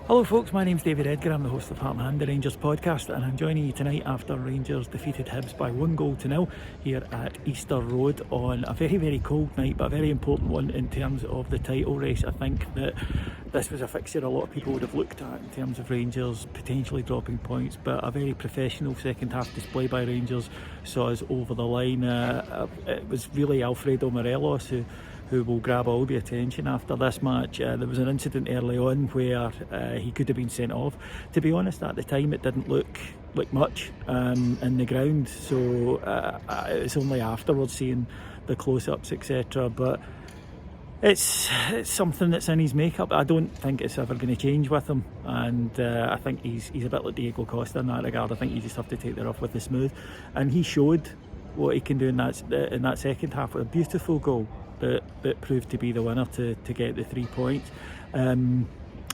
Hello folks, my name's David Edgar, I'm the host of Heart and Hand, the Rangers podcast, and I'm joining you tonight after Rangers defeated Hibs by 1-0 here at Easter Road on a very, very cold night, but a very important one in terms of the title race. I think that this was a fixture a lot of people would have looked at in terms of Rangers potentially dropping points, but a very professional second half display by Rangers saw us over the line. It was really Alfredo Morelos who will grab all the attention after this match. There was an incident early on where he could have been sent off. To be honest, at the time it didn't look like much in the ground, so it's only afterwards seeing the close-ups, etc. But it's something that's in his makeup. I don't think it's ever going to change with him, and I think he's a bit like Diego Costa in that regard. I think you just have to take that off with the smooth, and he showed what he can do in that second half with a beautiful goal that proved to be the winner to get the 3 points.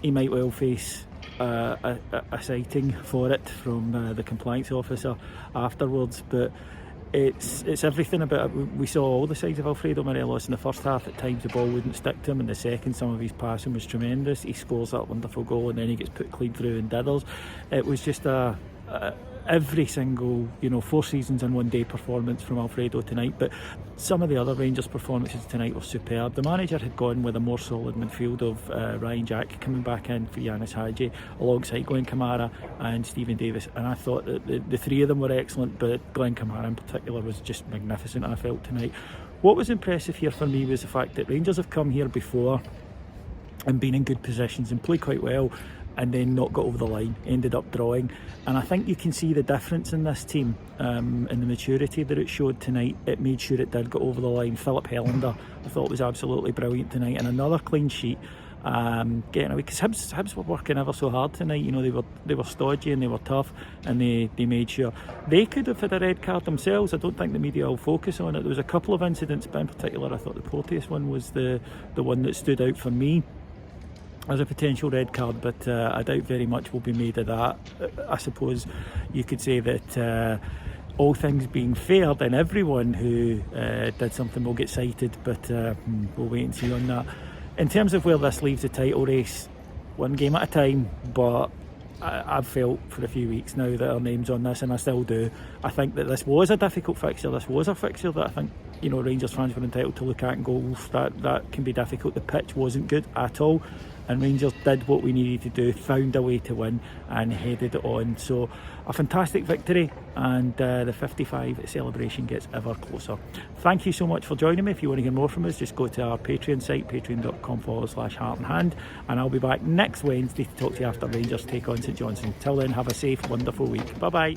He might well face a citing for it from the compliance officer afterwards, but it's everything about it. We saw all the sides of Alfredo Morelos in the first half. At times the ball wouldn't stick to him, in the second some of his passing was tremendous. He scores that wonderful goal and then he gets put clean through and dithers. It was just every single 4 seasons in one day performance from Alfredo tonight. But some of the other Rangers performances tonight were superb. The manager had gone with a more solid midfield of Ryan Jack coming back in for Yanis Hadji alongside Glenn Kamara and Stephen Davis, and I thought that the three of them were excellent, but Glenn Kamara in particular was just magnificent, I felt, tonight. What was impressive here for me was the fact that Rangers have come here before and been in good positions and played quite well, and then not got over the line, ended up drawing. And I think you can see the difference in this team, in the maturity that it showed tonight. It made sure it did go over the line. Philip Helander, I thought, was absolutely brilliant tonight, and another clean sheet. Getting away, because Hibs were working ever so hard tonight. They were stodgy and they were tough, and they made sure they could have had a red card themselves. I don't think the media will focus on it. There was a couple of incidents, but in particular I thought the Porteous one was the one that stood out for me as a potential red card, but I doubt very much will be made of that. I suppose you could say that all things being fair, then everyone who did something will get cited, but we'll wait and see on that. In terms of where this leaves the title race, one game at a time, but I've felt for a few weeks now that our name's on this, and I still do. I think that this was a difficult fixture. This was a fixture that I think Rangers fans were entitled to look at and go, oof, that can be difficult. The pitch wasn't good at all, and Rangers did what we needed to do, found a way to win and headed on. So a fantastic victory, and the 55 celebration gets ever closer. Thank you so much for joining me. If you want to hear more from us, just go to our Patreon site, patreon.com/Heart and Hand, and I'll be back next Wednesday to talk to you after Rangers take on St Johnstone. Till then, have a safe, wonderful week. Bye bye.